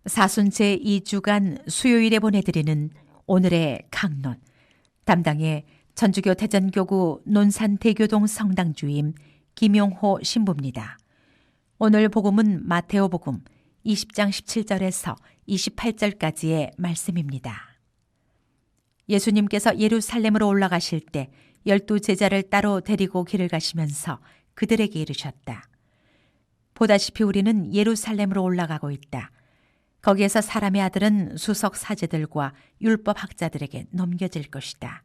사순 제2주간 수요일에 보내드리는 오늘의 강론, 담당의 전주교 대전교구 논산대교동 성당 주임 김용호 신부입니다. 오늘 복음은 마테오복음 20장 17절에서 28절까지의 말씀입니다. 예수님께서 예루살렘으로 올라가실 때 12제자를 따로 데리고 길을 가시면서 그들에게 이르셨다. 보다시피 우리는 예루살렘으로 올라가고 있다. 거기에서 사람의 아들은 수석 사제들과 율법 학자들에게 넘겨질 것이다.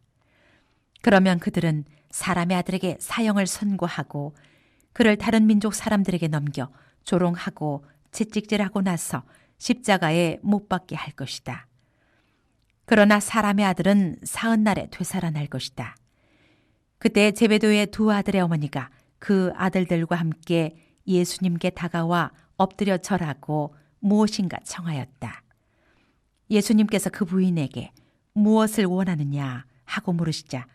그러면 그들은 사람의 아들에게 사형을 선고하고 그를 다른 민족 사람들에게 넘겨 조롱하고 채찍질하고 나서 십자가에 못 박게 할 것이다. 그러나 사람의 아들은 사흘 날에 되살아날 것이다. 그때 제베도의 두 아들의 어머니가 그 아들들과 함께 예수님께 다가와 엎드려 절하고 무엇인가 청하였다. 예수님께서 그 부인에게 무엇을 원하느냐 하고 물으시자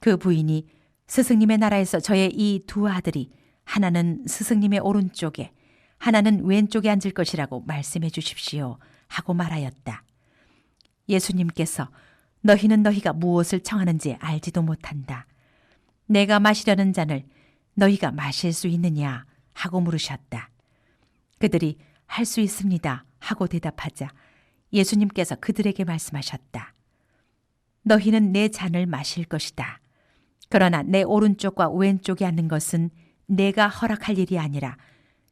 그 부인이 스승님의 나라에서 저의 이 두 아들이 하나는 스승님의 오른쪽에 하나는 왼쪽에 앉을 것이라고 말씀해 주십시오 하고 말하였다. 예수님께서 너희는 너희가 무엇을 청하는지 알지도 못한다. 내가 마시려는 잔을 너희가 마실 수 있느냐 하고 물으셨다. 그들이 할 수 있습니다 하고 대답하자 예수님께서 그들에게 말씀하셨다. 너희는 내 잔을 마실 것이다. 그러나 내 오른쪽과 왼쪽에 앉는 것은 내가 허락할 일이 아니라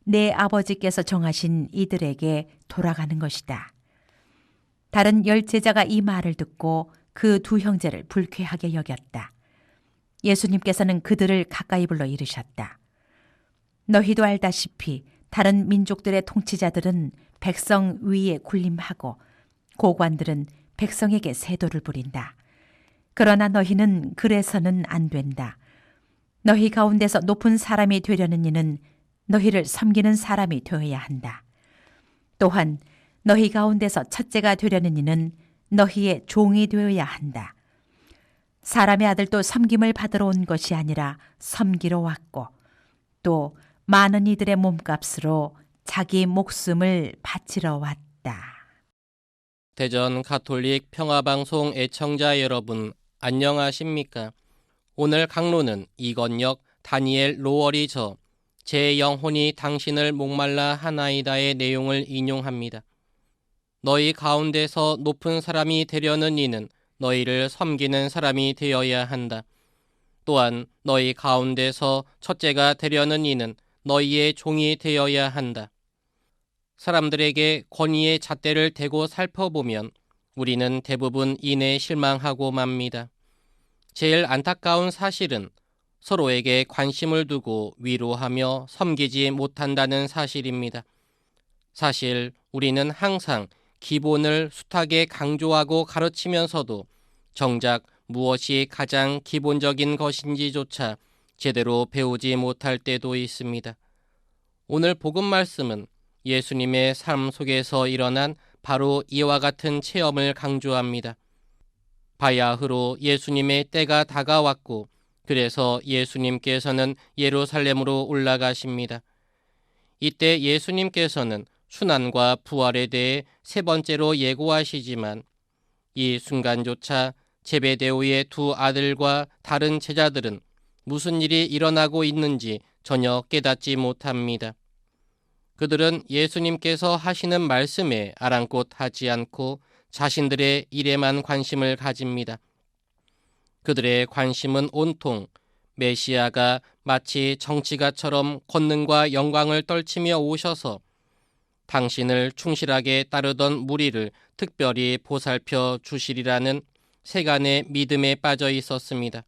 내 아버지께서 정하신 이들에게 돌아가는 것이다. 다른 10제자가 이 말을 듣고 그 두 형제를 불쾌하게 여겼다. 예수님께서는 그들을 가까이 불러 이르셨다. 너희도 알다시피 다른 민족들의 통치자들은 백성 위에 군림하고 고관들은 백성에게 세도를 부린다. 그러나 너희는 그래서는 안 된다. 너희 가운데서 높은 사람이 되려는 이는 너희를 섬기는 사람이 되어야 한다. 또한 너희 가운데서 첫째가 되려는 이는 너희의 종이 되어야 한다. 사람의 아들도 섬김을 받으러 온 것이 아니라 섬기러 왔고 또 많은 이들의 몸값으로 자기 목숨을 바치러 왔다. 대전 가톨릭 평화방송 애청자 여러분 안녕하십니까? 오늘 강론은 이건역 다니엘 로월이 제 영혼이 당신을 목말라 하나이다의 내용을 인용합니다. 너희 가운데서 높은 사람이 되려는 이는 너희를 섬기는 사람이 되어야 한다. 또한 너희 가운데서 첫째가 되려는 이는 너희의 종이 되어야 한다. 사람들에게 권위의 잣대를 대고 살펴보면 우리는 대부분 이내 실망하고 맙니다. 제일 안타까운 사실은 서로에게 관심을 두고 위로하며 섬기지 못한다는 사실입니다. 사실 우리는 항상 기본을 숱하게 강조하고 가르치면서도 정작 무엇이 가장 기본적인 것인지조차 제대로 배우지 못할 때도 있습니다. 오늘 복음 말씀은 예수님의 삶 속에서 일어난 바로 이와 같은 체험을 강조합니다. 바야흐로 예수님의 때가 다가왔고 그래서 예수님께서는 예루살렘으로 올라가십니다. 이때 예수님께서는 순환과 부활에 대해 세 번째로 예고하시지만 이 순간조차 제베데오의 두 아들과 다른 제자들은 무슨 일이 일어나고 있는지 전혀 깨닫지 못합니다. 그들은 예수님께서 하시는 말씀에 아랑곳하지 않고 자신들의 일에만 관심을 가집니다. 그들의 관심은 온통 메시아가 마치 정치가처럼 권능과 영광을 떨치며 오셔서 당신을 충실하게 따르던 무리를 특별히 보살펴 주시리라는 세간의 믿음에 빠져 있었습니다.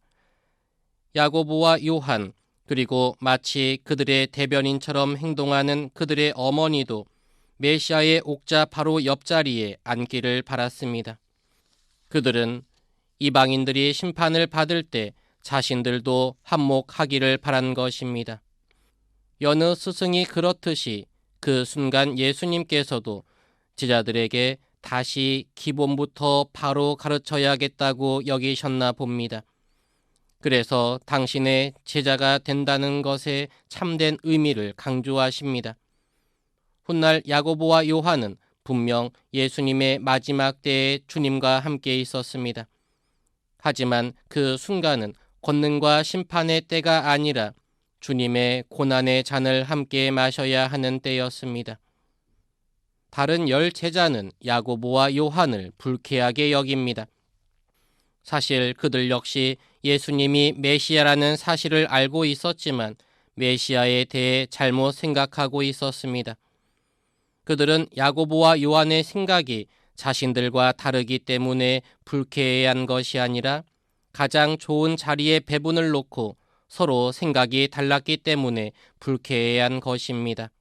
야고보와 요한 그리고 마치 그들의 대변인처럼 행동하는 그들의 어머니도 메시아의 옥자 바로 옆자리에 앉기를 바랐습니다. 그들은 이방인들이 심판을 받을 때 자신들도 한몫하기를 바란 것입니다. 여느 스승이 그렇듯이 그 순간 예수님께서도 제자들에게 다시 기본부터 바로 가르쳐야겠다고 여기셨나 봅니다. 그래서 당신의 제자가 된다는 것에 참된 의미를 강조하십니다. 훗날 야고보와 요한은 분명 예수님의 마지막 때에 주님과 함께 있었습니다. 하지만 그 순간은 권능과 심판의 때가 아니라 주님의 고난의 잔을 함께 마셔야 하는 때였습니다. 다른 10 제자는 야고보와 요한을 불쾌하게 여깁니다. 사실 그들 역시 예수님이 메시아라는 사실을 알고 있었지만 메시아에 대해 잘못 생각하고 있었습니다. 그들은 야고보와 요한의 생각이 자신들과 다르기 때문에 불쾌해한 것이 아니라 가장 좋은 자리에 배분을 놓고 서로 생각이 달랐기 때문에 불쾌해한 것입니다.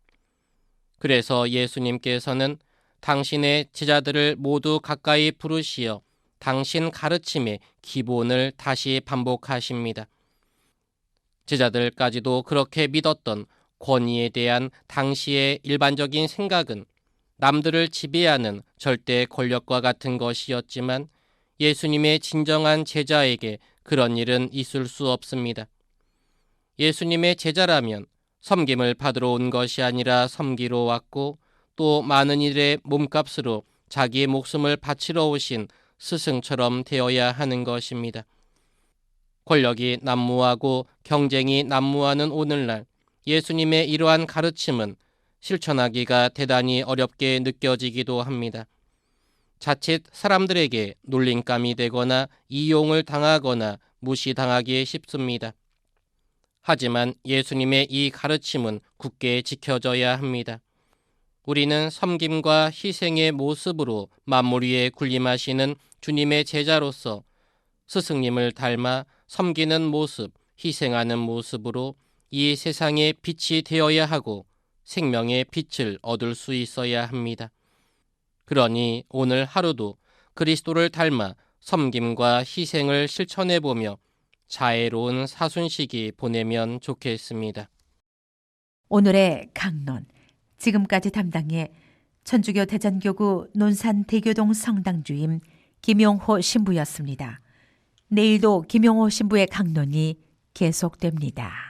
그래서 예수님께서는 당신의 제자들을 모두 가까이 부르시어 당신 가르침의 기본을 다시 반복하십니다. 제자들까지도 그렇게 믿었던 권위에 대한 당시의 일반적인 생각은 남들을 지배하는 절대 권력과 같은 것이었지만 예수님의 진정한 제자에게 그런 일은 있을 수 없습니다. 예수님의 제자라면 섬김을 받으러 온 것이 아니라 섬기러 왔고 또 많은 일의 몸값으로 자기의 목숨을 바치러 오신 스승처럼 되어야 하는 것입니다. 권력이 난무하고 경쟁이 난무하는 오늘날 예수님의 이러한 가르침은 실천하기가 대단히 어렵게 느껴지기도 합니다. 자칫 사람들에게 놀림감이 되거나 이용을 당하거나 무시당하기 쉽습니다. 하지만 예수님의 이 가르침은 굳게 지켜져야 합니다. 우리는 섬김과 희생의 모습으로 만물 위에 군림하시는 주님의 제자로서 스승님을 닮아 섬기는 모습, 희생하는 모습으로 이 세상의 빛이 되어야 하고 생명의 빛을 얻을 수 있어야 합니다. 그러니 오늘 하루도 그리스도를 닮아 섬김과 희생을 실천해보며 자애로운 사순시기 보내면 좋겠습니다. 오늘의 강론, 지금까지 담당해 천주교 대전교구 논산대교동 성당주임 김용호 신부였습니다. 내일도 김용호 신부의 강론이 계속됩니다.